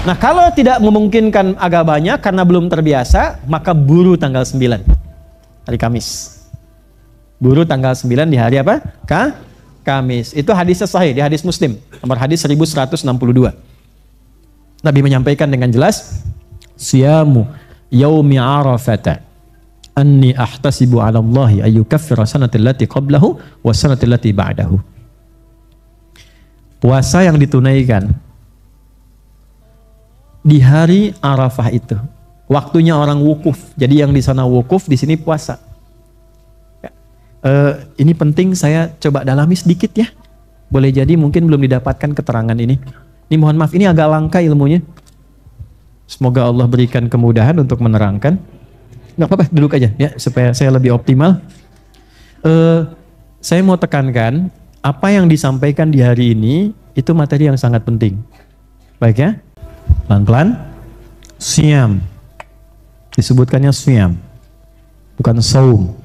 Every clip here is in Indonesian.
Nah, kalau tidak memungkinkan agak banyak karena belum terbiasa, maka buru tanggal 9, hari Kamis. Buru tanggal 9 di hari apa? Kamis. Itu hadisnya sahih, di hadis Muslim, nomor hadis 1162. Nabi menyampaikan dengan jelas, siyamu yaumi arafata anni ahtasibu 'ala Allahi ayyukaffira sanata allati qablahu wa sanata allati ba'dahu. Puasa yang ditunaikan di hari Arafah itu, waktunya orang wukuf. Jadi yang di sana wukuf, di sini puasa. Ini penting, saya coba dalami sedikit ya. Boleh jadi mungkin belum didapatkan keterangan ini. Ini mohon maaf, ini agak langka ilmunya. Semoga Allah berikan kemudahan untuk menerangkan. Nggak apa-apa, duduk aja ya, supaya saya lebih optimal. Saya mau tekankan, apa yang disampaikan di hari ini, itu materi yang sangat penting. Baik ya, pelan-pelan. Siyam, disebutkannya siyam, bukan saum.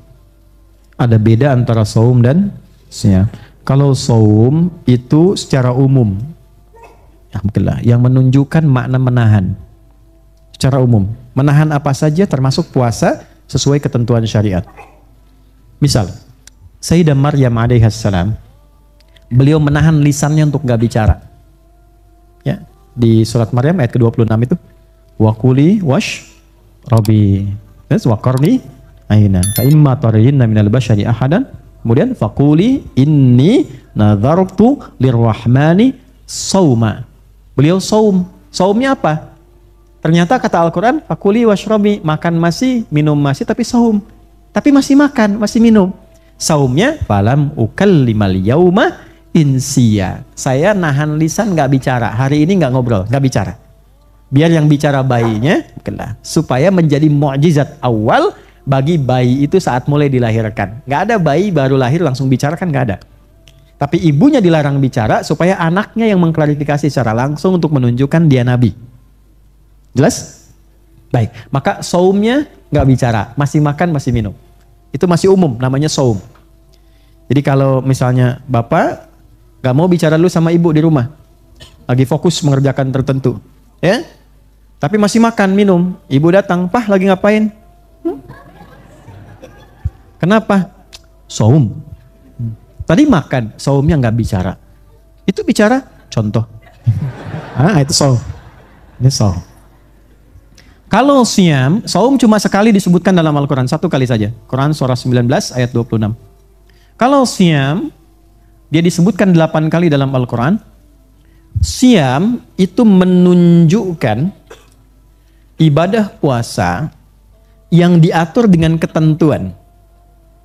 Ada beda antara saum dan siyam. Kalau saum itu secara umum, alhamdulillah, yang menunjukkan makna menahan. Secara umum, menahan apa saja termasuk puasa sesuai ketentuan syariat. Misal, Sayyidah Maryam alaihissalam, beliau menahan lisannya untuk nggak bicara. Ya, di surat Maryam ayat ke-26 itu, wakuli wash robi, wakorni aina, fa imma tarihinna minal bashari ahadan, kemudian fakuli inni nadhartu lirrahmani sauma. Beliau saum. Saumnya apa? Ternyata kata Al-Quran, fakuli washrobi, makan masih, minum masih, tapi saum. Tapi masih makan, masih minum. Saumnya, falam ukallimal yauma insiya. Saya nahan lisan, nggak bicara. Hari ini nggak ngobrol, nggak bicara. Biar yang bicara bayinya, supaya menjadi mukjizat awal bagi bayi itu saat mulai dilahirkan. Nggak ada bayi baru lahir langsung bicara, kan nggak ada. Tapi ibunya dilarang bicara supaya anaknya yang mengklarifikasi secara langsung untuk menunjukkan dia nabi. Jelas? Baik, maka saumnya nggak bicara, masih makan, masih minum. Itu masih umum, namanya saum. Jadi kalau misalnya bapak nggak mau bicara dulu sama ibu di rumah, lagi fokus mengerjakan tertentu, ya, tapi masih makan, minum, ibu datang, "Pah, lagi ngapain?" Kenapa? Saum. Tadi makan, saumnya nggak bicara. Itu bicara, contoh. Itu saum. Ini saum. Kalau siyam, saum cuma sekali disebutkan dalam Al-Quran, satu kali saja. Quran surah 19 ayat 26. Kalau siyam, dia disebutkan 8 kali dalam Al-Quran. Siyam itu menunjukkan ibadah puasa yang diatur dengan ketentuan.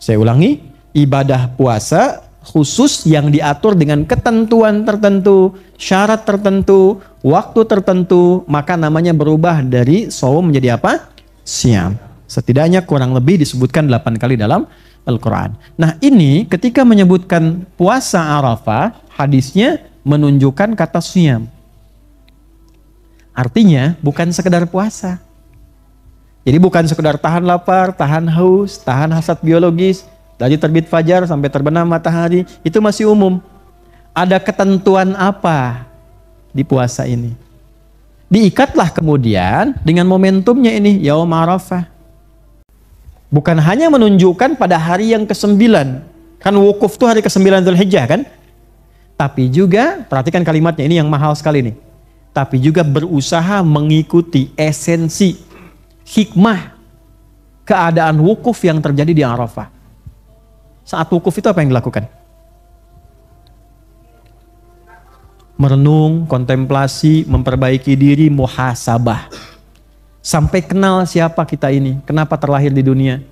Saya ulangi, ibadah puasa khusus yang diatur dengan ketentuan tertentu, syarat tertentu, waktu tertentu, maka namanya berubah dari saum menjadi apa? Siyam. Setidaknya kurang lebih disebutkan 8 kali dalam Al-Quran. Nah, ini ketika menyebutkan puasa Arafah, hadisnya menunjukkan kata siyam. Artinya bukan sekedar puasa. Jadi bukan sekedar tahan lapar, tahan haus, tahan hasad biologis, dari terbit fajar sampai terbenam matahari, itu masih umum. Ada ketentuan apa di puasa ini? Diikatlah kemudian dengan momentumnya ini, Yaum Arafah. Bukan hanya menunjukkan pada hari yang ke-9, kan wukuf itu hari ke-9 Dzulhijjah kan? Tapi juga, perhatikan kalimatnya ini yang mahal sekali nih. Tapi juga berusaha mengikuti esensi, hikmah, keadaan wukuf yang terjadi di Arafah. Saat wukuf itu apa yang dilakukan? Merenung, kontemplasi, memperbaiki diri, muhasabah. Sampai kenal siapa kita ini, kenapa terlahir di dunia,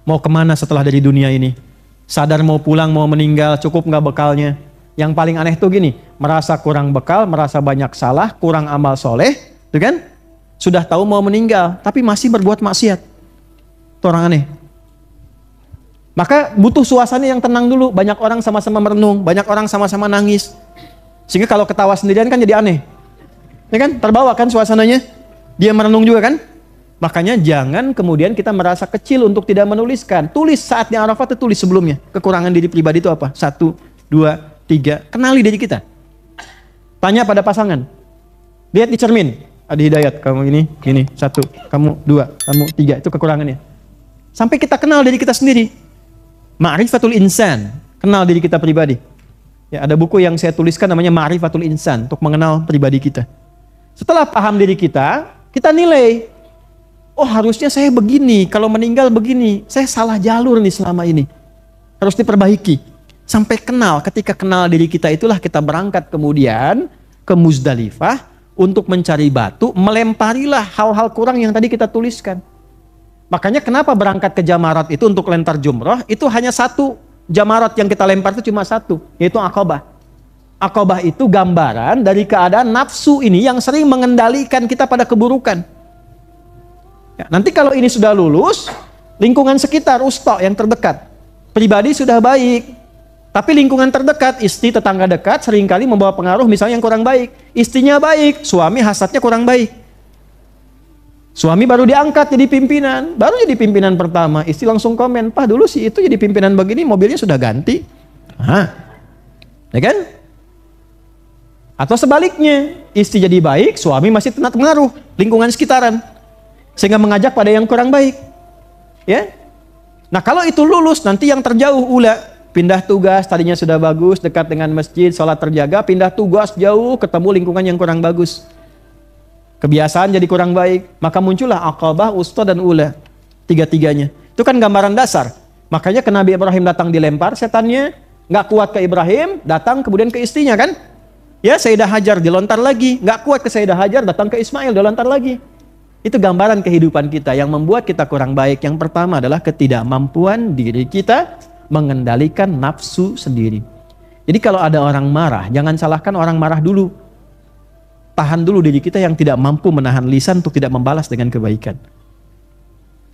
mau kemana setelah dari dunia ini, sadar mau pulang, mau meninggal, cukup nggak bekalnya. Yang paling aneh tuh gini, merasa kurang bekal, merasa banyak salah, kurang amal soleh, tuh kan? Sudah tahu mau meninggal, tapi masih berbuat maksiat. Itu orang aneh. Maka butuh suasana yang tenang dulu. Banyak orang sama-sama merenung, banyak orang sama-sama nangis. Sehingga kalau ketawa sendirian kan jadi aneh. Ya kan? Terbawa kan suasananya. Dia merenung juga kan? Makanya jangan kemudian kita merasa kecil untuk tidak menuliskan. Tulis saat di Arafah itu, tulis sebelumnya. Kekurangan diri pribadi itu apa? 1, 2, 3. Kenali diri kita. Tanya pada pasangan. Lihat di cermin. Ada hidayat, kamu ini, 1, kamu 2, kamu 3, itu kekurangannya. Sampai kita kenal diri kita sendiri. Ma'rifatul insan, kenal diri kita pribadi. Ya, ada buku yang saya tuliskan namanya Ma'rifatul Insan, untuk mengenal pribadi kita. Setelah paham diri kita nilai. Oh, harusnya saya begini, kalau meninggal begini. Saya salah jalur nih selama ini. Harus diperbaiki. Sampai kenal, ketika kenal diri kita itulah kita berangkat kemudian ke Muzdalifah untuk mencari batu, melemparilah hal-hal kurang yang tadi kita tuliskan. Makanya kenapa berangkat ke jamarat itu untuk lentar jumroh, itu hanya 1 jamarat yang kita lempar itu cuma 1, yaitu Aqabah. Aqabah itu gambaran dari keadaan nafsu ini yang sering mengendalikan kita pada keburukan. Ya, nanti kalau ini sudah lulus, lingkungan sekitar, usta yang terdekat, pribadi sudah baik, tapi lingkungan terdekat, istri, tetangga dekat seringkali membawa pengaruh misalnya yang kurang baik. Istrinya baik, suami hasadnya kurang baik. Suami baru diangkat jadi pimpinan, baru jadi pimpinan pertama, istri langsung komen, "Pak, dulu sih itu jadi pimpinan begini, mobilnya sudah ganti." Ya kan? Atau sebaliknya, istri jadi baik, suami masih kena pengaruh lingkungan sekitaran, sehingga mengajak pada yang kurang baik. Ya? Nah, kalau itu lulus, nanti yang terjauh ula, pindah tugas, tadinya sudah bagus, dekat dengan masjid, sholat terjaga, pindah tugas jauh, ketemu lingkungan yang kurang bagus. Kebiasaan jadi kurang baik, maka muncullah Aqabah, Usta, dan Ula. 3-tiganya. Itu kan gambaran dasar. Makanya ke Nabi Ibrahim datang dilempar, setannya nggak kuat ke Ibrahim, datang kemudian ke istrinya kan? Ya, Sayyidah Hajar dilontar lagi, nggak kuat ke Sayyidah Hajar, datang ke Ismail, dilontar lagi. Itu gambaran kehidupan kita yang membuat kita kurang baik. Yang pertama adalah ketidakmampuan diri kita mengendalikan nafsu sendiri. Jadi kalau ada orang marah, jangan salahkan orang marah dulu. Tahan dulu diri kita yang tidak mampu menahan lisan untuk tidak membalas dengan kebaikan.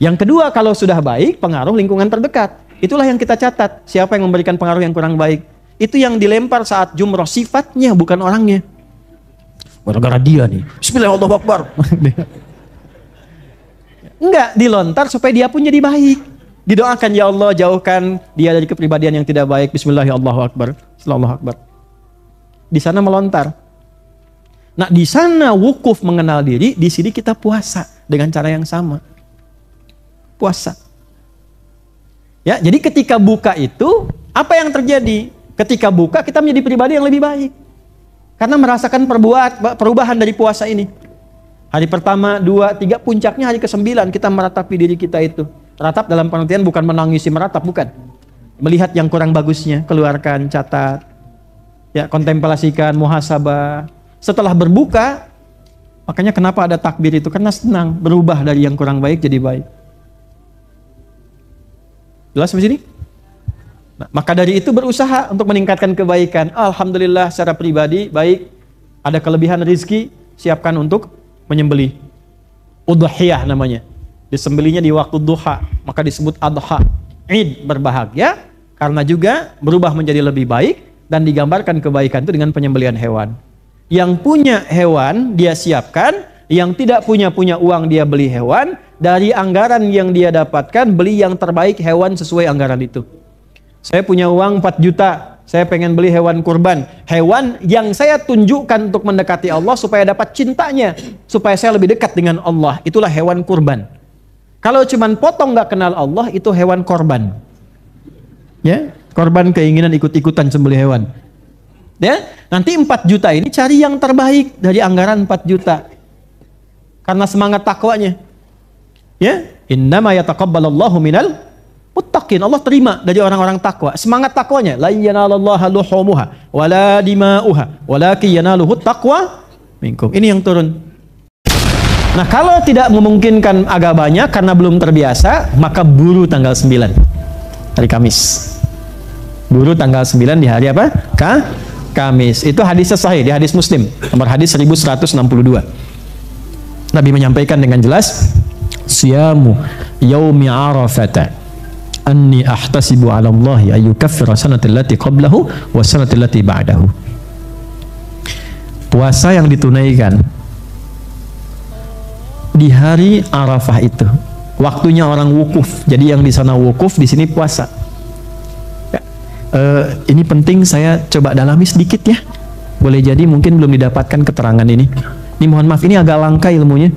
Yang kedua, kalau sudah baik, pengaruh lingkungan terdekat. Itulah yang kita catat. Siapa yang memberikan pengaruh yang kurang baik? Itu yang dilempar saat jumroh, sifatnya bukan orangnya. Gara-gara dia nih, Bismillahirrahmanirrahim. Enggak, dilontar supaya dia pun jadi baik. Didoakan, ya Allah jauhkan dia dari kepribadian yang tidak baik. Bismillahirrahmanirrahim. Allahu Akbar. Di sana melontar. Nah, di sana wukuf mengenal diri, di sini kita puasa dengan cara yang sama. Puasa. Ya, jadi ketika buka itu, apa yang terjadi? Ketika buka kita menjadi pribadi yang lebih baik. Karena merasakan perubahan dari puasa ini. Hari pertama, 2, 3, puncaknya hari ke-9 kita meratapi diri kita itu. Ratap dalam pengertian bukan menangisi meratap, bukan. Melihat yang kurang bagusnya, keluarkan, catat. Ya, kontemplasikan, muhasabah. Setelah berbuka, makanya kenapa ada takbir itu? Karena senang berubah dari yang kurang baik jadi baik. Jelas di sini? Nah, maka dari itu berusaha untuk meningkatkan kebaikan. Alhamdulillah secara pribadi baik, ada kelebihan rezeki, siapkan untuk menyembelih. Udhiyah namanya. Disembelihnya di waktu duha, maka disebut adha. Id, berbahagia karena juga berubah menjadi lebih baik dan digambarkan kebaikan itu dengan penyembelihan hewan. Yang punya hewan dia siapkan, yang tidak punya uang dia beli hewan, dari anggaran yang dia dapatkan beli yang terbaik hewan sesuai anggaran itu. Saya punya uang 4 juta, saya pengen beli hewan kurban, hewan yang saya tunjukkan untuk mendekati Allah supaya dapat cintanya, supaya saya lebih dekat dengan Allah, itulah hewan kurban. Kalau cuman potong nggak kenal Allah, itu hewan korban. Ya, korban keinginan ikut-ikutan sembelih hewan. Ya, nanti 4 juta ini cari yang terbaik dari anggaran 4 juta. Karena semangat takwanya. Ya, innama yataqabbalallahu minal muttaqin. Allah terima dari orang-orang takwa. Semangat takwanya, la yanalallaha luhumuha wala dima'uha walakin yanaluhu taqwa minkum. Ini yang turun. Nah, kalau tidak memungkinkan agak banyak karena belum terbiasa, maka buru tanggal 9. Hari Kamis. Buru tanggal 9 di hari apa? Kamis. Itu hadisnya sahih di hadis Muslim, nomor hadis 1162. Nabi menyampaikan dengan jelas, siyamu yaumi arafata anni ahtasibu 'ala Allah ayyukaffira sanata allati qablahu wa sanata allati ba'dahu. Puasa yang ditunaikan di hari Arafah itu, waktunya orang wukuf. Jadi yang di sana wukuf, di sini puasa. Ini penting saya coba dalami sedikit ya. Boleh jadi mungkin belum didapatkan keterangan ini. Di Ini mohon maaf, ini agak langka ilmunya.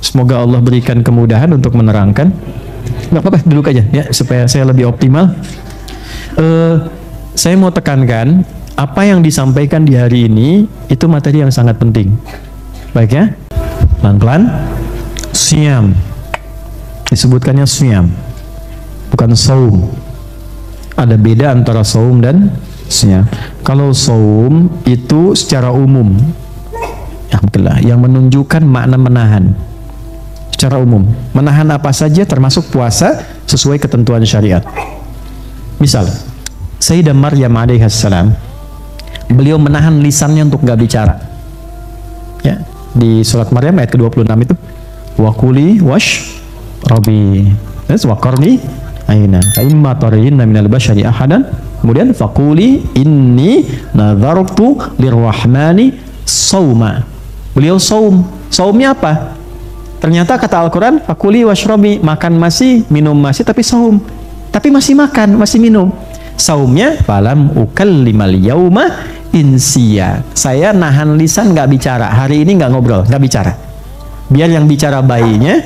Semoga Allah berikan kemudahan untuk menerangkan. Nggak apa-apa, duduk aja ya, supaya saya lebih optimal. Saya mau tekankan, apa yang disampaikan di hari ini, itu materi yang sangat penting. Baik ya, pelan-pelan. Siyam, disebutkannya siyam, bukan saum. Ada beda antara saum dan siyam. Kalau saum itu secara umum, yang menunjukkan makna menahan. Secara umum, menahan apa saja termasuk puasa sesuai ketentuan syariat. Misal, Sayyidah Maryam alaihissalam, beliau menahan lisannya untuk nggak bicara. Ya, di surat Maryam ayat ke-26 itu, wa kuli wash rabi, wa qarni aina, fa imma tarayinna minal bashari ahadan, kemudian faquli inni nadhartu lirrahmani sauma. Beliau saum. Saumnya apa? Ternyata kata Al-Quran, fakuli washrobi, makan masih, minum masih, tapi saum. Tapi masih makan, masih minum. Saumnya, falam ukallimal yauma insiya. Saya nahan lisan, nggak bicara. Hari ini nggak ngobrol, nggak bicara. Biar yang bicara bayinya,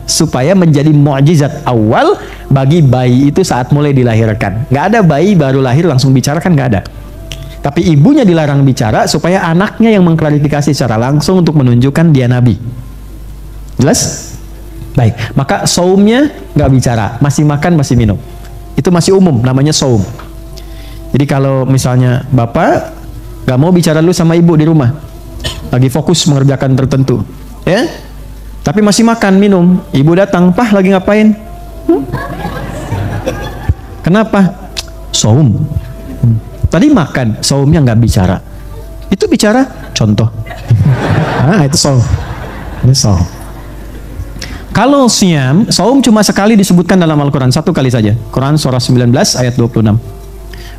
supaya menjadi mukjizat awal bagi bayi itu saat mulai dilahirkan. Nggak ada bayi baru lahir langsung bicara, kan nggak ada. Tapi ibunya dilarang bicara supaya anaknya yang mengklarifikasi secara langsung untuk menunjukkan dia nabi. Jelas? Baik, maka saumnya nggak bicara, masih makan, masih minum. Itu masih umum, namanya saum. Jadi kalau misalnya bapak nggak mau bicara dulu sama ibu di rumah, lagi fokus mengerjakan tertentu, ya, tapi masih makan, minum, ibu datang, "Pah, lagi ngapain?" Kenapa? Saum. Tadi makan, saumnya nggak bicara. Itu bicara, contoh. Itu saum. Ini saum. Kalau siyam, saum cuma sekali disebutkan dalam Al-Quran, satu kali saja. Quran surah 19 ayat 26.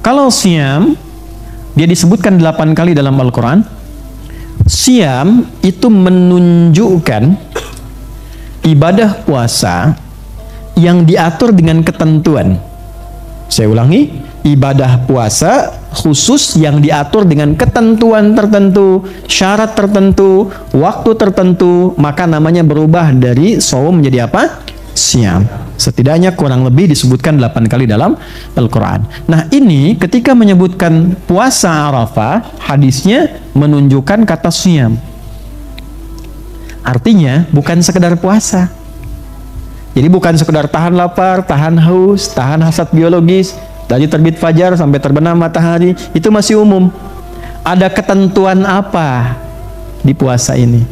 Kalau siyam, dia disebutkan 8 kali dalam Al-Quran. Siyam itu menunjukkan ibadah puasa yang diatur dengan ketentuan. Saya ulangi, ibadah puasa khusus yang diatur dengan ketentuan tertentu, syarat tertentu, waktu tertentu, maka namanya berubah dari saum menjadi apa? Siyam. Setidaknya kurang lebih disebutkan 8 kali dalam Al-Quran. Nah, ini ketika menyebutkan puasa Arafah, hadisnya menunjukkan kata siyam. Artinya bukan sekedar puasa. Jadi bukan sekedar tahan lapar, tahan haus, tahan hasad biologis, dari terbit fajar sampai terbenam matahari, itu masih umum. Ada ketentuan apa di puasa ini?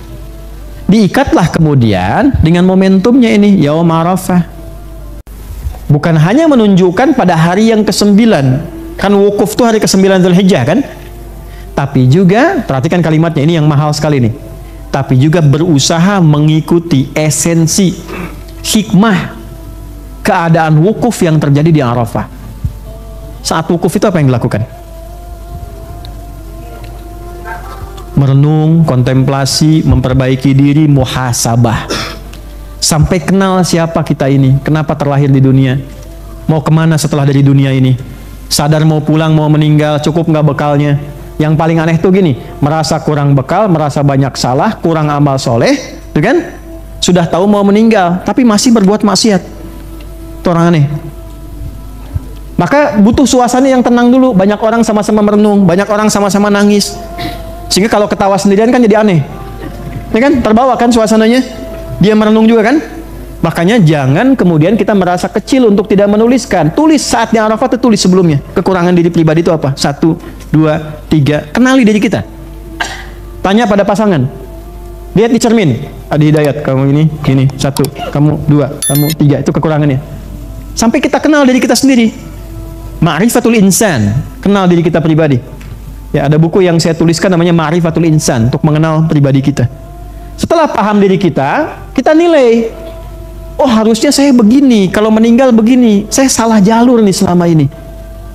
Diikatlah kemudian dengan momentumnya ini, Yaum Arafah. Bukan hanya menunjukkan pada hari yang ke-9, kan wukuf itu hari ke-9 Dzulhijjah kan? Tapi juga, perhatikan kalimatnya, ini yang mahal sekali nih. Tapi juga berusaha mengikuti esensi, hikmah, keadaan wukuf yang terjadi di Arafah. Saat wukuf itu apa yang dilakukan? Merenung, kontemplasi, memperbaiki diri, muhasabah. Sampai kenal siapa kita ini, kenapa terlahir di dunia, mau kemana setelah dari dunia ini, sadar mau pulang, mau meninggal, cukup nggak bekalnya. Yang paling aneh tuh gini, merasa kurang bekal, merasa banyak salah, kurang amal soleh, tuh kan? Sudah tahu mau meninggal, tapi masih berbuat maksiat. Itu orang aneh. Maka butuh suasana yang tenang dulu. Banyak orang sama-sama merenung, banyak orang sama-sama nangis. Sehingga kalau ketawa sendirian kan jadi aneh. Ya kan? Terbawa kan suasananya. Dia merenung juga kan? Makanya jangan kemudian kita merasa kecil untuk tidak menuliskan. Tulis saatnya Arafah, tulis sebelumnya. Kekurangan diri pribadi itu apa? 1, 2, 3. Kenali diri kita. Tanya pada pasangan. Lihat di cermin. Ada Hidayat, kamu ini, 1, kamu 2, kamu 3. Itu kekurangannya. Sampai kita kenal diri kita sendiri. Ma'rifatul Insan, kenal diri kita pribadi. Ya, ada buku yang saya tuliskan namanya Ma'rifatul Insan, untuk mengenal pribadi kita. Setelah paham diri kita, kita nilai. Oh, harusnya saya begini, kalau meninggal begini. Saya salah jalur nih selama ini.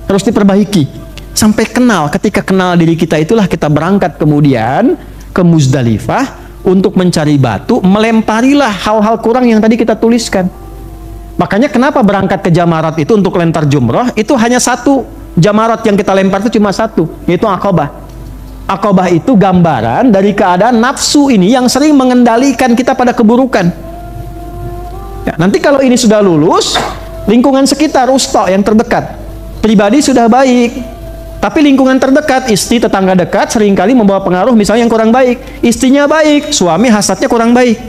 Harus diperbaiki. Sampai kenal, ketika kenal diri kita itulah kita berangkat kemudian ke Muzdalifah untuk mencari batu, melemparilah hal-hal kurang yang tadi kita tuliskan. Makanya kenapa berangkat ke Jamarat itu untuk lempar jumroh, itu hanya satu. Jamarat yang kita lempar itu cuma satu, yaitu Aqabah. Aqabah itu gambaran dari keadaan nafsu ini yang sering mengendalikan kita pada keburukan. Ya, nanti kalau ini sudah lulus, lingkungan sekitar, usta yang terdekat, pribadi sudah baik, tapi lingkungan terdekat, istri, tetangga dekat seringkali membawa pengaruh misalnya yang kurang baik. Istrinya baik, suami hasadnya kurang baik.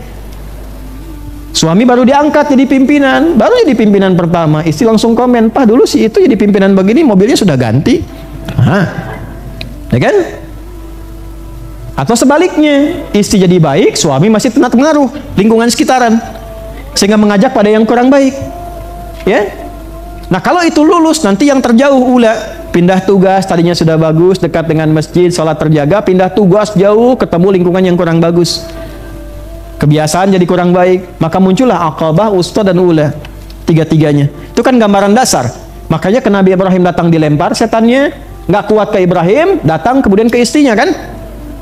Suami baru diangkat jadi pimpinan, baru jadi pimpinan pertama, istri langsung komen, "Pak, dulu sih itu jadi pimpinan begini, mobilnya sudah ganti." Ya kan? Atau sebaliknya, istri jadi baik, suami masih kena pengaruh lingkungan sekitaran, sehingga mengajak pada yang kurang baik. Ya. Nah, kalau itu lulus, nanti yang terjauh pindah tugas, tadinya sudah bagus, dekat dengan masjid, sholat terjaga, pindah tugas jauh, ketemu lingkungan yang kurang bagus. Kebiasaan jadi kurang baik, maka muncullah aqabah, usta, dan ula. Tiga-tiganya. Itu kan gambaran dasar. Makanya ke Nabi Ibrahim datang dilempar, setannya nggak kuat ke Ibrahim, datang kemudian ke istrinya kan?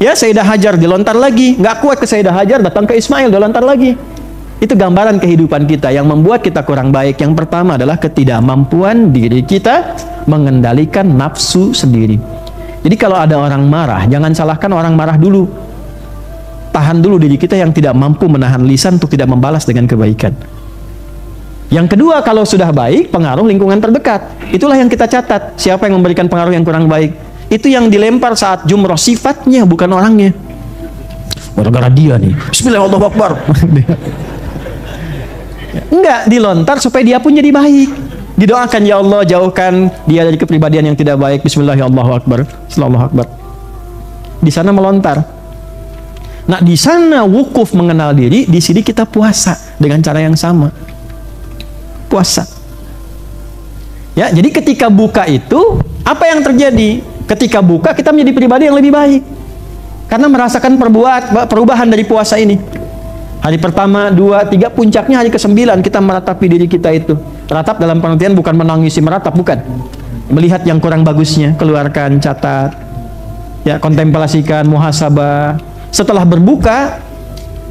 Ya, Sayyidah Hajar dilontar lagi, nggak kuat ke Sayyidah Hajar, datang ke Ismail, dilontar lagi. Itu gambaran kehidupan kita yang membuat kita kurang baik. Yang pertama adalah ketidakmampuan diri kita mengendalikan nafsu sendiri. Jadi kalau ada orang marah, jangan salahkan orang marah dulu. Tahan dulu diri kita yang tidak mampu menahan lisan untuk tidak membalas dengan kebaikan. Yang kedua, kalau sudah baik, pengaruh lingkungan terdekat. Itulah yang kita catat. Siapa yang memberikan pengaruh yang kurang baik? Itu yang dilempar saat jumroh, sifatnya bukan orangnya. Gara-gara dia nih, Bismillahirrahmanirrahim. Enggak, dilontar supaya dia pun jadi baik. Didoakan, ya Allah jauhkan dia dari kepribadian yang tidak baik. Bismillahirrahmanirrahim. Sallallahu akbar. Di sana melontar. Nah, di sana wukuf mengenal diri, di sini kita puasa dengan cara yang sama. Puasa. Ya, jadi ketika buka itu, apa yang terjadi? Ketika buka, kita menjadi pribadi yang lebih baik. Karena merasakan perubahan dari puasa ini. Hari pertama, 2, 3, puncaknya hari ke-9 kita meratapi diri kita itu. Ratap dalam pengertian bukan menangisi, meratap, bukan. Melihat yang kurang bagusnya, keluarkan, catat. Ya, kontemplasikan, muhasabah. Setelah berbuka,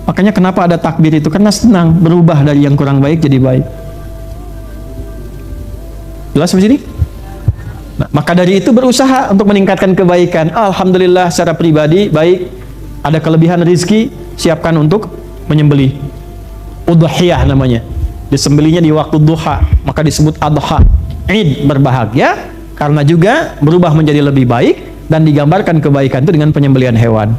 makanya kenapa ada takbir itu? Karena senang berubah dari yang kurang baik jadi baik. Jelas di sini? Nah, maka dari itu berusaha untuk meningkatkan kebaikan. Alhamdulillah secara pribadi baik, ada kelebihan rizki, siapkan untuk menyembelih. Udhiyah namanya. Disembelihnya di waktu duha, maka disebut adha. Id, berbahagia karena juga berubah menjadi lebih baik, dan digambarkan kebaikan itu dengan penyembelihan hewan.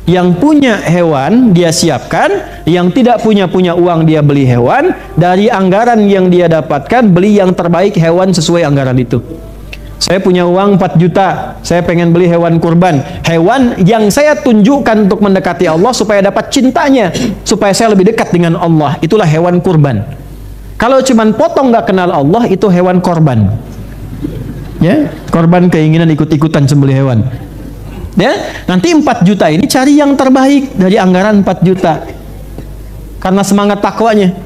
Yang punya hewan dia siapkan, yang tidak punya uang dia beli hewan, dari anggaran yang dia dapatkan beli yang terbaik hewan sesuai anggaran itu. Saya punya uang 4 juta, saya pengen beli hewan kurban, hewan yang saya tunjukkan untuk mendekati Allah supaya dapat cintanya, supaya saya lebih dekat dengan Allah, itulah hewan kurban. Kalau cuman potong nggak kenal Allah, itu hewan korban. Ya, korban keinginan ikut-ikutan sembelih hewan. Ya, nanti 4 juta ini cari yang terbaik dari anggaran 4 juta. Karena semangat takwanya.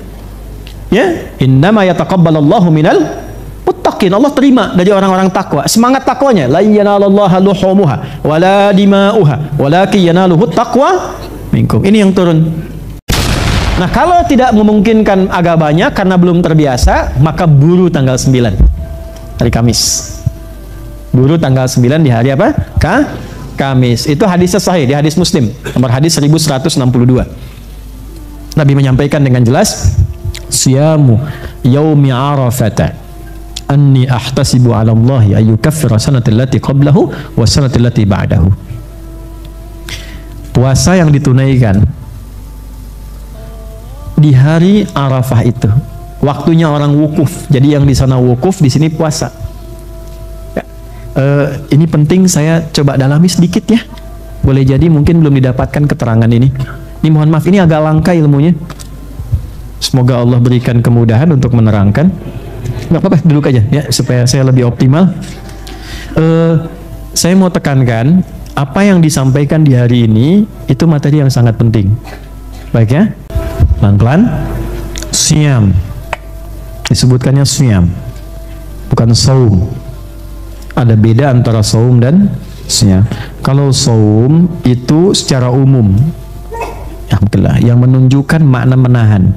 Ya, innama yataqabbalallahu minal muttaqin. Allah terima dari orang-orang takwa. Semangat takwanya, la yanalallaha luhumuha wala dima'uha walakin yanaluhu taqwa minkum. Ini yang turun. Nah, kalau tidak memungkinkan agak banyak karena belum terbiasa, maka buru tanggal 9 hari Kamis. Buru tanggal 9 di hari apa? Kamis. Itu hadisnya sahih di hadis Muslim, nomor hadis 1162. Nabi menyampaikan dengan jelas, siyamu yaumi arafata anni ahtasibu 'ala Allah ayyukaffira sanata allati qablahu wa sanata allati ba'dahu. Puasa yang ditunaikan di hari Arafah itu, waktunya orang wukuf. Jadi yang di sana wukuf, di sini puasa. Ini penting, saya coba dalami sedikit ya. Boleh jadi mungkin belum didapatkan keterangan ini. Ini mohon maaf, ini agak langka ilmunya. Semoga Allah berikan kemudahan untuk menerangkan. Nggak apa-apa, duduk aja ya, supaya saya lebih optimal. Saya mau tekankan, apa yang disampaikan di hari ini itu materi yang sangat penting. Baik ya, pelan-pelan. Siyam, disebutkannya siyam, bukan saum. Ada beda antara saum dan siyam. Kalau saum itu secara umum, yang menunjukkan makna menahan.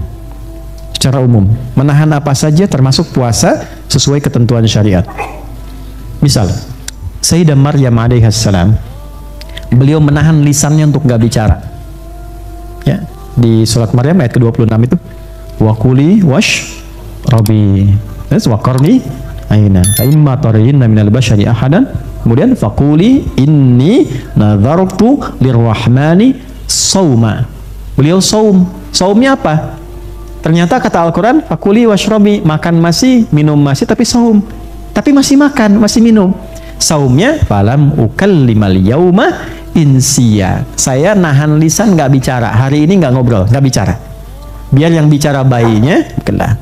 Secara umum, menahan apa saja termasuk puasa sesuai ketentuan syariat. Misal, Sayyidah Maryam alaihissalam Beliau menahan lisannya untuk nggak bicara. Ya, di surat Maryam ayat ke-26 itu, wa kuli wash rabi, wa qarni aina, fa imma tarayinna minal bashari ahadan, kemudian faquli inni nadhartu lirrahmani sauma. Beliau saum. Saumnya apa? Ternyata kata Al-Quran, fakuli washrobi, makan masih, minum masih, tapi saum. Tapi masih makan, masih minum. Saumnya, falam ukallimal yauma insiya. Saya nahan lisan, nggak bicara. Hari ini nggak ngobrol, nggak bicara. Biar yang bicara bayinya,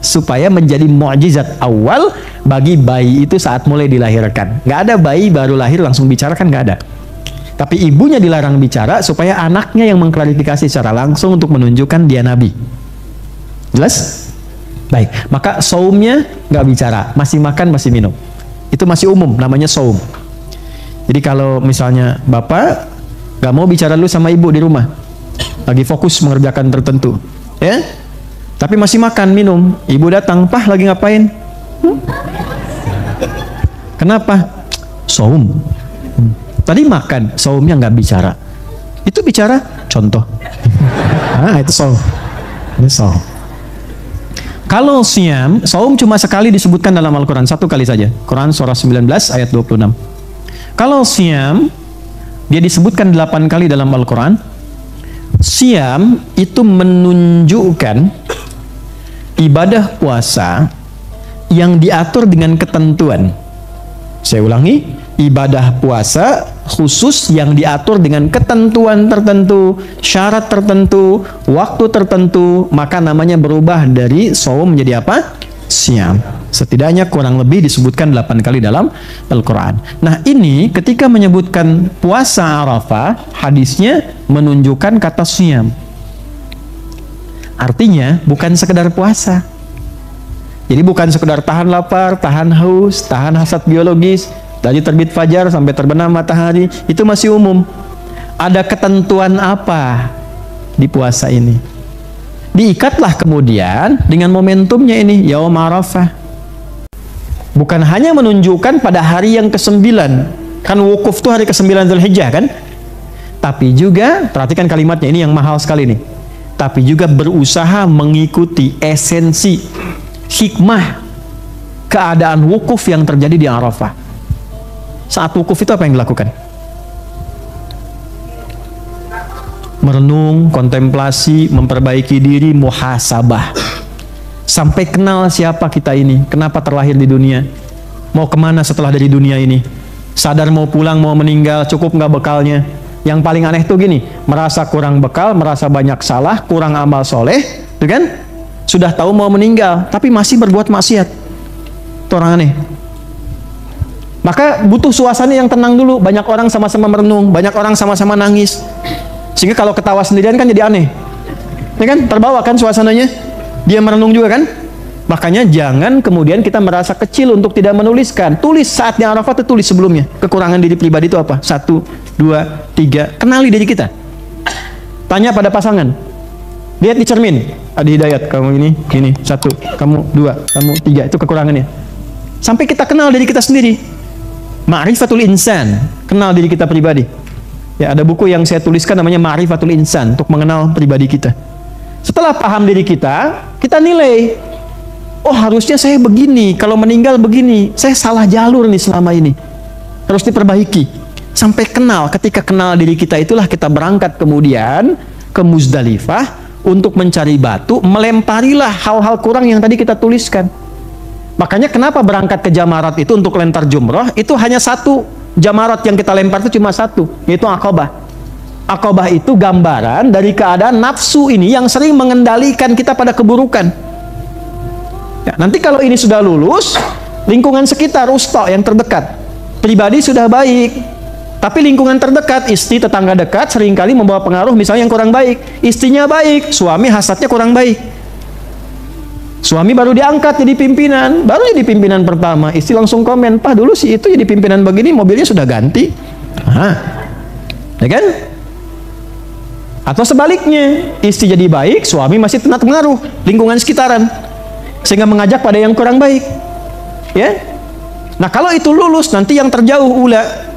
supaya menjadi mukjizat awal bagi bayi itu saat mulai dilahirkan. Nggak ada bayi baru lahir langsung bicara, kan nggak ada. Tapi ibunya dilarang bicara supaya anaknya yang mengklarifikasi secara langsung untuk menunjukkan dia nabi. Jelas? Baik, maka saumnya nggak bicara, masih makan, masih minum. Itu masih umum, namanya saum. Jadi kalau misalnya bapak nggak mau bicara dulu sama ibu di rumah, lagi fokus mengerjakan tertentu, ya, tapi masih makan, minum, ibu datang, "Pah, lagi ngapain?" Kenapa? Saum. Tadi makan, saumnya nggak bicara. Itu bicara, contoh. Itu saum. Ini saum. Kalau siam, saum cuma sekali disebutkan dalam Al-Quran, satu kali saja. Quran surah 19 ayat 26. Kalau siam, dia disebutkan 8 kali dalam Al-Quran. Siam itu menunjukkan ibadah puasa yang diatur dengan ketentuan. Saya ulangi, ibadah puasa khusus yang diatur dengan ketentuan tertentu, syarat tertentu, waktu tertentu, maka namanya berubah dari saum menjadi apa? Siam. Setidaknya kurang lebih disebutkan 8 kali dalam Al-Quran. Nah, ini ketika menyebutkan puasa Arafah, hadisnya menunjukkan kata siam. Artinya bukan sekedar puasa. Jadi bukan sekedar tahan lapar, tahan haus, tahan hasad biologis, dari terbit fajar sampai terbenam matahari, itu masih umum. Ada ketentuan apa di puasa ini? Diikatlah kemudian dengan momentumnya ini, Yaum Arafah. Bukan hanya menunjukkan pada hari yang ke-9, kan wukuf itu hari ke-9 Dzulhijjah kan? Tapi juga, perhatikan kalimatnya, ini yang mahal sekali nih. Tapi juga berusaha mengikuti esensi, hikmah, keadaan wukuf yang terjadi di Arafah. Saat wukuf itu apa yang dilakukan? Merenung, kontemplasi, memperbaiki diri, muhasabah. Sampai kenal siapa kita ini, kenapa terlahir di dunia, mau kemana setelah dari dunia ini, sadar mau pulang, mau meninggal, cukup nggak bekalnya. Yang paling aneh tuh gini, merasa kurang bekal, merasa banyak salah, kurang amal soleh, tuh kan? Sudah tahu mau meninggal, tapi masih berbuat maksiat. Itu orang aneh. Maka butuh suasana yang tenang dulu. Banyak orang sama-sama merenung, banyak orang sama-sama nangis. Sehingga kalau ketawa sendirian kan jadi aneh. Ya kan? Terbawa kan suasananya. Dia merenung juga kan? Makanya jangan kemudian kita merasa kecil untuk tidak menuliskan. Tulis saatnya Arafah, tulis sebelumnya. Kekurangan diri pribadi itu apa? 1, 2, 3. Kenali diri kita. Tanya pada pasangan. Lihat di cermin. Ada Hidayat, kamu ini, 1, kamu 2, kamu 3. Itu kekurangannya. Sampai kita kenal diri kita sendiri. Ma'rifatul Insan, kenal diri kita pribadi. Ya, ada buku yang saya tuliskan namanya Ma'rifatul Insan, untuk mengenal pribadi kita. Setelah paham diri kita, kita nilai. Oh, harusnya saya begini, kalau meninggal begini. Saya salah jalur nih selama ini. Harus diperbaiki. Sampai kenal, ketika kenal diri kita itulah kita berangkat kemudian ke Muzdalifah untuk mencari batu, melemparilah hal-hal kurang yang tadi kita tuliskan. Makanya kenapa berangkat ke Jamarat itu untuk lempar jumroh, itu hanya satu Jamarat yang kita lempar itu cuma satu, yaitu Aqabah. Aqabah itu gambaran dari keadaan nafsu ini yang sering mengendalikan kita pada keburukan. Ya, nanti kalau ini sudah lulus, lingkungan sekitar, usta yang terdekat, pribadi sudah baik, tapi lingkungan terdekat, istri, tetangga dekat seringkali membawa pengaruh misalnya yang kurang baik. Istrinya baik, suami hasadnya kurang baik. Suami baru diangkat jadi pimpinan, baru jadi pimpinan pertama, istri langsung komen, "Pak, dulu sih itu jadi pimpinan begini, mobilnya sudah ganti." Ya kan? Atau sebaliknya, istri jadi baik, suami masih kena pengaruh lingkungan sekitaran, sehingga mengajak pada yang kurang baik. Ya. Nah, kalau itu lulus, nanti yang terjauh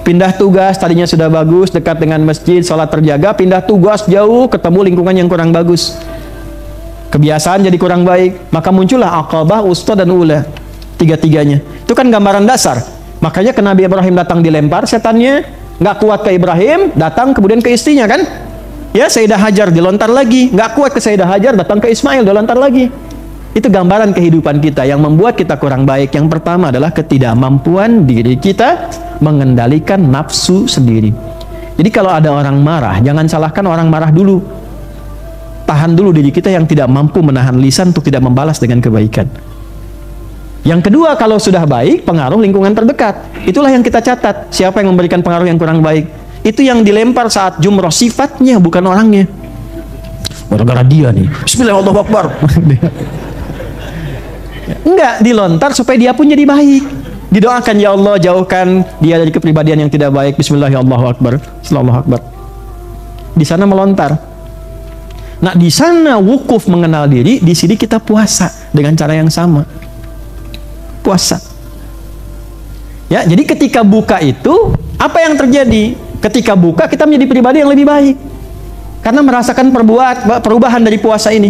pindah tugas, tadinya sudah bagus, dekat dengan masjid, sholat terjaga, pindah tugas jauh, ketemu lingkungan yang kurang bagus, kebiasaan jadi kurang baik, maka muncullah aqabah, usta, dan ula, tiga-tiganya. Itu kan gambaran dasar. Makanya ke Nabi Ibrahim datang dilempar setannya, nggak kuat ke Ibrahim, datang kemudian ke istrinya kan, ya Sayyidah Hajar dilontar lagi, nggak kuat ke Sayyidah Hajar, datang ke Ismail, dilontar lagi. Itu gambaran kehidupan kita yang membuat kita kurang baik. Yang pertama adalah ketidakmampuan diri kita mengendalikan nafsu sendiri. Jadi kalau ada orang marah, jangan salahkan orang marah dulu. Tahan dulu diri kita yang tidak mampu menahan lisan untuk tidak membalas dengan kebaikan. Yang kedua, kalau sudah baik, pengaruh lingkungan terdekat. Itulah yang kita catat. Siapa yang memberikan pengaruh yang kurang baik? Itu yang dilempar saat jumroh, sifatnya, bukan orangnya. Gara-gara dia nih, Bismillahirrahmanirrahim. Enggak, dilontar supaya dia pun jadi baik. Didoakan, ya Allah jauhkan dia dari kepribadian yang tidak baik. Bismillahirrahmanirrahim. Sallallahu akbar. Di sana melontar. Nah, di sana wukuf mengenal diri, di sini kita puasa dengan cara yang sama. Puasa. Ya, jadi ketika buka itu, apa yang terjadi? Ketika buka kita menjadi pribadi yang lebih baik. Karena merasakan perubahan dari puasa ini.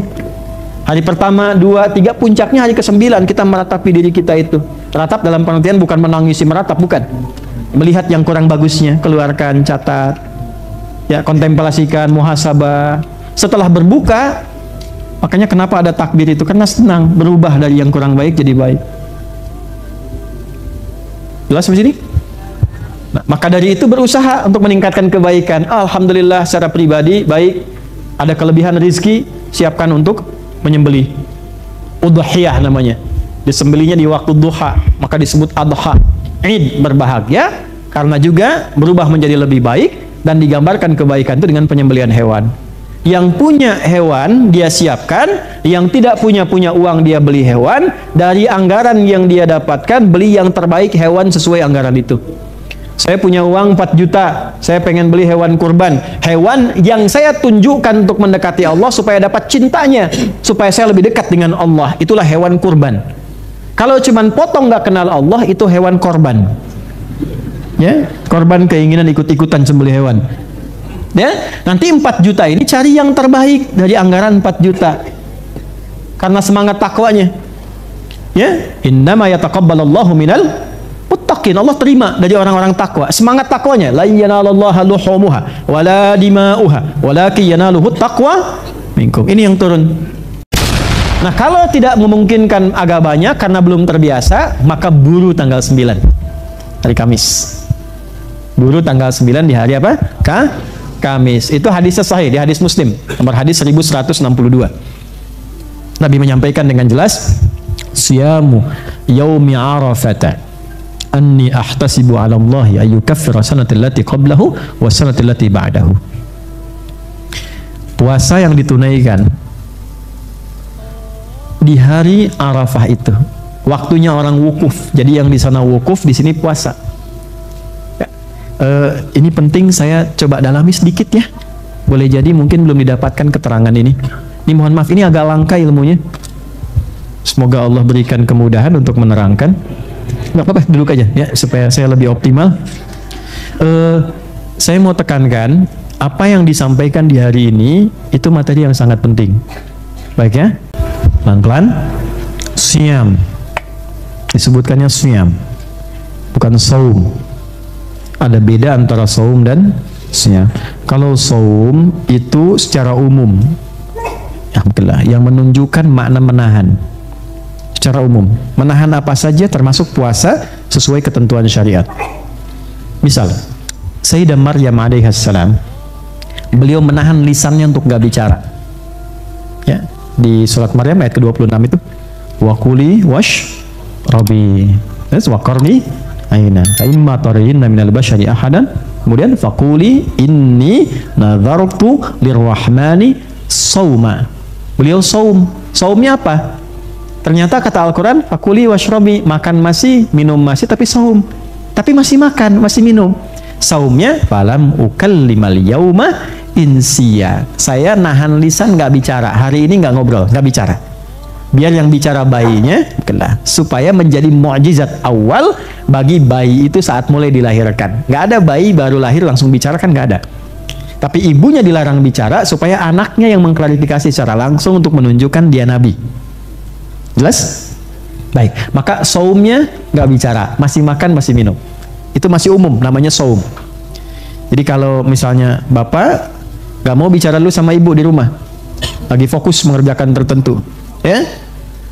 Hari pertama, 2, 3, puncaknya hari ke-9 kita meratapi diri kita itu. Ratap dalam pengertian bukan menangisi meratap, bukan. Melihat yang kurang bagusnya, keluarkan, catat. Ya, kontemplasikan, muhasabah. Setelah berbuka, makanya kenapa ada takbir itu? Karena senang berubah dari yang kurang baik jadi baik. Jelas di sini? Nah, maka dari itu berusaha untuk meningkatkan kebaikan. Alhamdulillah secara pribadi baik, ada kelebihan rizki, siapkan untuk menyembelih. Udhiyah namanya. Disembelihnya di waktu duha, maka disebut adha. Id, berbahagia karena juga berubah menjadi lebih baik, dan digambarkan kebaikan itu dengan penyembelihan hewan. Yang punya hewan dia siapkan, yang tidak punya uang dia beli hewan, dari anggaran yang dia dapatkan beli yang terbaik hewan sesuai anggaran itu. Saya punya uang 4 juta, saya pengen beli hewan kurban. Hewan yang saya tunjukkan untuk mendekati Allah supaya dapat cintanya, supaya saya lebih dekat dengan Allah. Itulah hewan kurban. Kalau cuman potong nggak kenal Allah, itu hewan korban. Ya, korban keinginan ikut-ikutan sembelih hewan. Ya, nanti 4 juta ini cari yang terbaik dari anggaran 4 juta. Karena semangat takwanya. Ya, innama yataqabbalallahu minal muttaqin. Allah terima dari orang-orang takwa. Semangat takwanya, la yanalallaha luhumuha wala dima'uha walakin yanaluhu taqwa minkum. Ini yang turun. Nah, kalau tidak memungkinkan agak banyak karena belum terbiasa, maka buru tanggal 9 hari Kamis. Buru tanggal 9 di hari apa? Kamis. Itu hadisnya sahih di hadis Muslim, nomor hadis 1162. Nabi menyampaikan dengan jelas, siyamu yaumi arafata anni ahtasibu 'ala Allah ayyukaffira sanata allati qablahu wa sanata allati ba'dahu. Puasa yang ditunaikan di hari Arafah itu, waktunya orang wukuf. Jadi yang di sana wukuf, di sini puasa. Ini penting, saya coba dalami sedikit ya. Boleh jadi mungkin belum didapatkan keterangan ini. Ini mohon maaf, ini agak langka ilmunya. Semoga Allah berikan kemudahan untuk menerangkan. Nggak apa-apa, duduk aja ya, supaya saya lebih optimal. Saya mau tekankan, apa yang disampaikan di hari ini itu materi yang sangat penting. Baik ya, pelan-pelan. Siyam, disebutkannya siyam, bukan saum. Ada beda antara saum dan siyam. Kalau saum itu secara umum, yang menunjukkan makna menahan. Secara umum, menahan apa saja termasuk puasa sesuai ketentuan syariat. Misal, Sayyidah Maryam alaihissalam, beliau menahan lisannya untuk nggak bicara. Ya, di surat Maryam ayat ke-26 itu, wa kuli wash rabi, wa qarni aina fa imma tarayinna minal bashari ahadan, kemudian faquli inni nadhartu lirrahmani sauma. Beliau saum. Saumnya apa? Ternyata kata Al-Quran, fakuli washrobi, makan masih, minum masih, tapi saum. Tapi masih makan, masih minum. Saumnya, falam ukallimal yauma insiya. Saya nahan lisan, nggak bicara. Hari ini nggak ngobrol, nggak bicara. Biar yang bicara bayinya kena, supaya menjadi mukjizat awal bagi bayi itu saat mulai dilahirkan. Nggak ada bayi baru lahir langsung bicara, kan nggak ada. Tapi ibunya dilarang bicara supaya anaknya yang mengklarifikasi secara langsung untuk menunjukkan dia nabi. Jelas? Baik, maka saumnya nggak bicara, masih makan, masih minum. Itu masih umum, namanya saum. Jadi kalau misalnya bapak nggak mau bicara dulu sama ibu di rumah, lagi fokus mengerjakan tertentu, ya,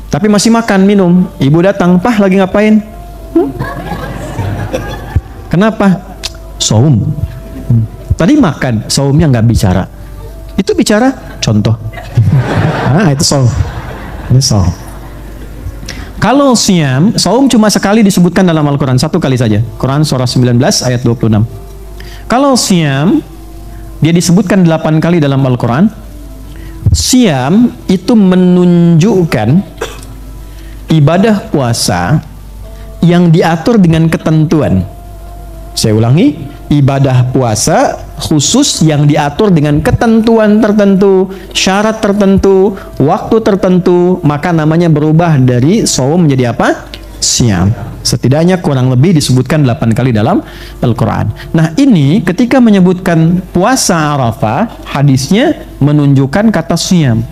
tapi masih makan, minum, ibu datang, "Pah, lagi ngapain?" Kenapa? Saum. Tadi makan, saumnya nggak bicara. Itu bicara, contoh. Itu saum. Ini saum. Kalau siam, saum cuma sekali disebutkan dalam Al-Quran, satu kali saja. Quran surah 19 ayat 26. Kalau siam, dia disebutkan 8 kali dalam Al-Quran. Siam itu menunjukkan ibadah puasa yang diatur dengan ketentuan. Saya ulangi, ibadah puasa khusus yang diatur dengan ketentuan tertentu, syarat tertentu, waktu tertentu, maka namanya berubah dari saum menjadi apa? Siam. Setidaknya kurang lebih disebutkan 8 kali dalam Al-Quran. Nah, ini ketika menyebutkan puasa Arafah, hadisnya menunjukkan kata siam.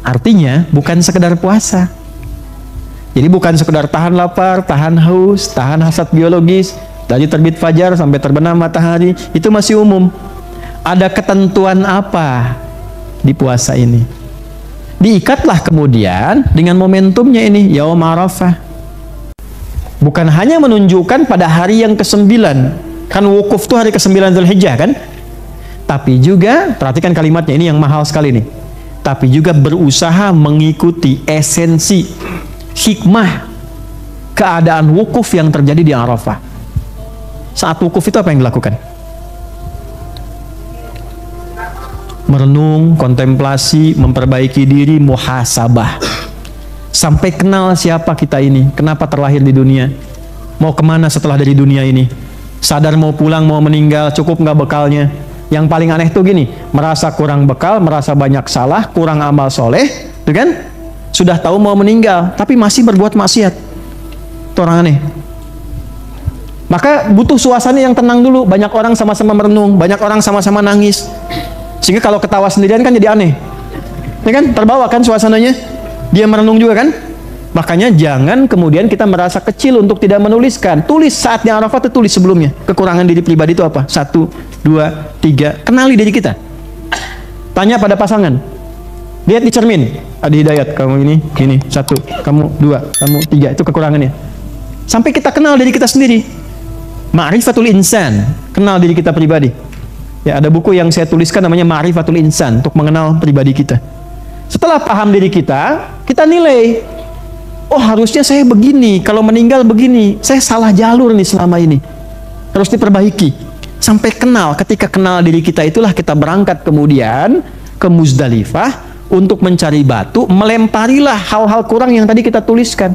Artinya bukan sekedar puasa. Jadi bukan sekedar tahan lapar, tahan haus, tahan hasad biologis, dari terbit fajar sampai terbenam matahari, itu masih umum. Ada ketentuan apa di puasa ini? Diikatlah kemudian dengan momentumnya ini, Yaum Arafah. Bukan hanya menunjukkan pada hari yang ke-9, kan wukuf itu hari ke-9 Dzulhijjah kan? Tapi juga, perhatikan kalimatnya ini yang mahal sekali nih. Tapi juga berusaha mengikuti esensi, hikmah, keadaan wukuf yang terjadi di Arafah. Saat wukuf itu apa yang dilakukan? Merenung, kontemplasi, memperbaiki diri, muhasabah. Sampai kenal siapa kita ini, kenapa terlahir di dunia, mau kemana setelah dari dunia ini, sadar mau pulang, mau meninggal, cukup nggak bekalnya. Yang paling aneh tuh gini, merasa kurang bekal, merasa banyak salah, kurang amal soleh, tuh kan? Sudah tahu mau meninggal, tapi masih berbuat maksiat. Itu orang aneh. Maka butuh suasana yang tenang dulu. Banyak orang sama-sama merenung, banyak orang sama-sama nangis. Sehingga kalau ketawa sendirian kan jadi aneh. Ya kan? Terbawa kan suasananya. Dia merenung juga kan? Makanya jangan kemudian kita merasa kecil untuk tidak menuliskan. Tulis saatnya Arafah, tulis sebelumnya. Kekurangan diri pribadi itu apa? 1, 2, 3. Kenali diri kita. Tanya pada pasangan. Lihat di cermin. Ada Hidayat, kamu ini, 1, kamu 2, kamu 3. Itu kekurangannya. Sampai kita kenal diri kita sendiri. Ma'rifatul insan, kenal diri kita pribadi. Ya, ada buku yang saya tuliskan namanya Ma'rifatul Insan, untuk mengenal pribadi kita. Setelah paham diri kita, kita nilai. Oh, harusnya saya begini, kalau meninggal begini. Saya salah jalur nih selama ini. Harus diperbaiki. Sampai kenal, ketika kenal diri kita itulah kita berangkat kemudian ke Muzdalifah untuk mencari batu, melemparilah hal-hal kurang yang tadi kita tuliskan.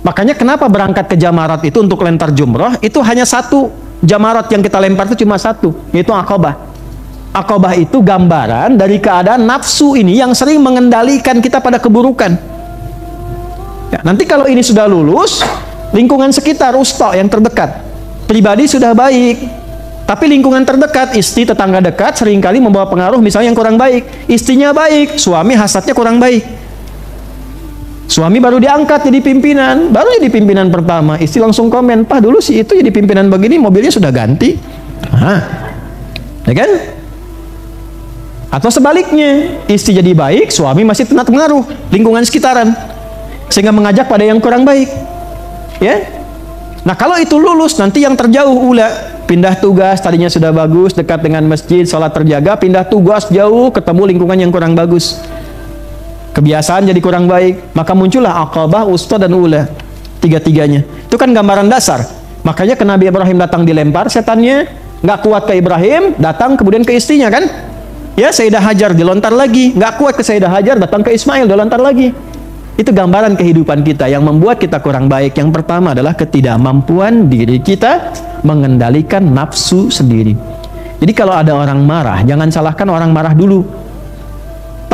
Makanya kenapa berangkat ke Jamarat itu untuk lentar jumroh, itu hanya satu. Jamarat yang kita lempar itu cuma satu, yaitu Aqabah. Aqabah itu gambaran dari keadaan nafsu ini yang sering mengendalikan kita pada keburukan. Ya, nanti kalau ini sudah lulus, lingkungan sekitar, usta yang terdekat, pribadi sudah baik, tapi lingkungan terdekat, istri, tetangga dekat, seringkali membawa pengaruh misalnya yang kurang baik. Istrinya baik, suami hasadnya kurang baik. Suami baru diangkat jadi pimpinan, baru jadi pimpinan pertama, istri langsung komen, "Pak, dulu sih itu jadi pimpinan begini, mobilnya sudah ganti." Ya kan? Atau sebaliknya, istri jadi baik, suami masih kena pengaruh lingkungan sekitaran, sehingga mengajak pada yang kurang baik. Ya. Nah, kalau itu lulus, nanti yang terjauh pindah tugas, tadinya sudah bagus, dekat dengan masjid, sholat terjaga, pindah tugas jauh, ketemu lingkungan yang kurang bagus. Kebiasaan jadi kurang baik, maka muncullah Aqabah, Usta, dan Ula. Tiga-tiganya. Itu kan gambaran dasar. Makanya ke Nabi Ibrahim datang dilempar, setannya nggak kuat ke Ibrahim, datang kemudian ke istrinya kan? Ya, Sayyidah Hajar dilontar lagi, nggak kuat ke Sayyidah Hajar, datang ke Ismail, dilontar lagi. Itu gambaran kehidupan kita yang membuat kita kurang baik. Yang pertama adalah ketidakmampuan diri kita mengendalikan nafsu sendiri. Jadi kalau ada orang marah, jangan salahkan orang marah dulu.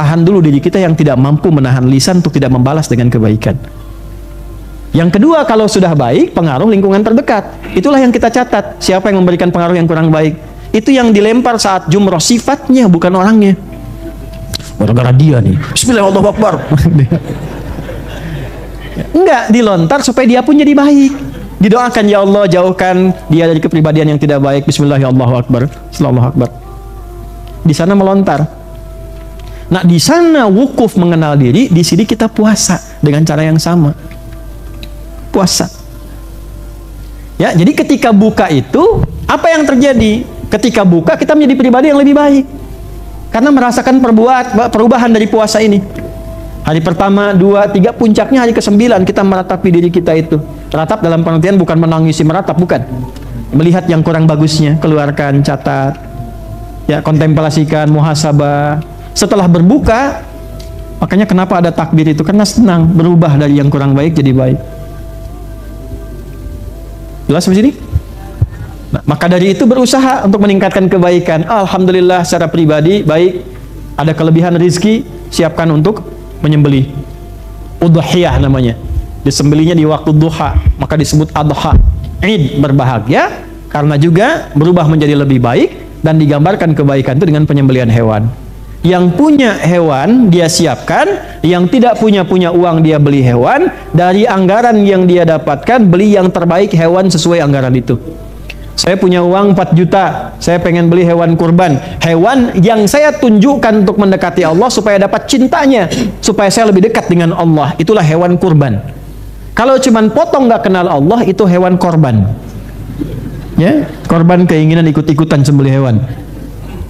tahan dulu diri kita yang tidak mampu menahan lisan untuk tidak membalas dengan kebaikan. Yang kedua, kalau sudah baik, pengaruh lingkungan terdekat. Itulah yang kita catat. Siapa yang memberikan pengaruh yang kurang baik? Itu yang dilempar saat jumroh, sifatnya, bukan orangnya. Gara-gara dia nih, Bismillahirrahmanirrahim. Enggak, dilontar supaya dia pun jadi baik. Didoakan, ya Allah, jauhkan dia dari kepribadian yang tidak baik. Bismillahirrahmanirrahim. Sallallahu akbar. Di sana melontar. Nah, di sana wukuf mengenal diri, di sini kita puasa dengan cara yang sama. Puasa. Ya, jadi ketika buka itu, apa yang terjadi? Ketika buka, kita menjadi pribadi yang lebih baik. Karena merasakan perubahan dari puasa ini. Hari pertama, 2, 3, puncaknya hari ke-9 kita meratapi diri kita itu. Ratap dalam pengertian bukan menangisi meratap, bukan. Melihat yang kurang bagusnya, keluarkan, catat. Ya, kontemplasikan, muhasabah. Setelah berbuka, makanya kenapa ada takbir itu? Karena senang berubah dari yang kurang baik jadi baik. Jelas di sini? Nah, maka dari itu berusaha untuk meningkatkan kebaikan. Alhamdulillah secara pribadi baik, ada kelebihan rizki, siapkan untuk menyembelih. Udhiyah namanya. Disembelihnya di waktu duha, maka disebut adha. Id, berbahagia karena juga berubah menjadi lebih baik. Dan digambarkan kebaikan itu dengan penyembelihan hewan. Yang punya hewan dia siapkan, yang tidak punya uang dia beli hewan. Dari anggaran yang dia dapatkan, beli yang terbaik hewan sesuai anggaran itu. Saya punya uang 4 juta, saya pengen beli hewan kurban. Hewan yang saya tunjukkan untuk mendekati Allah supaya dapat cintanya, supaya saya lebih dekat dengan Allah. Itulah hewan kurban. Kalau cuman potong nggak kenal Allah, itu hewan korban. Ya, korban keinginan ikut-ikutan sembelih hewan.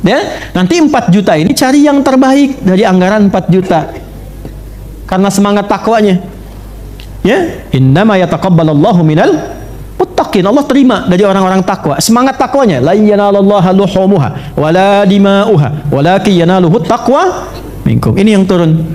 Ya, nanti 4 juta ini cari yang terbaik dari anggaran 4 juta. Karena semangat takwanya. Ya, innama yataqabbalallahu minal muttaqin. Allah terima dari orang-orang takwa. Semangat takwanya, la yanalallaha luhumuha wala dima'uha walakin yanaluhu taqwa minkum. Ini yang turun.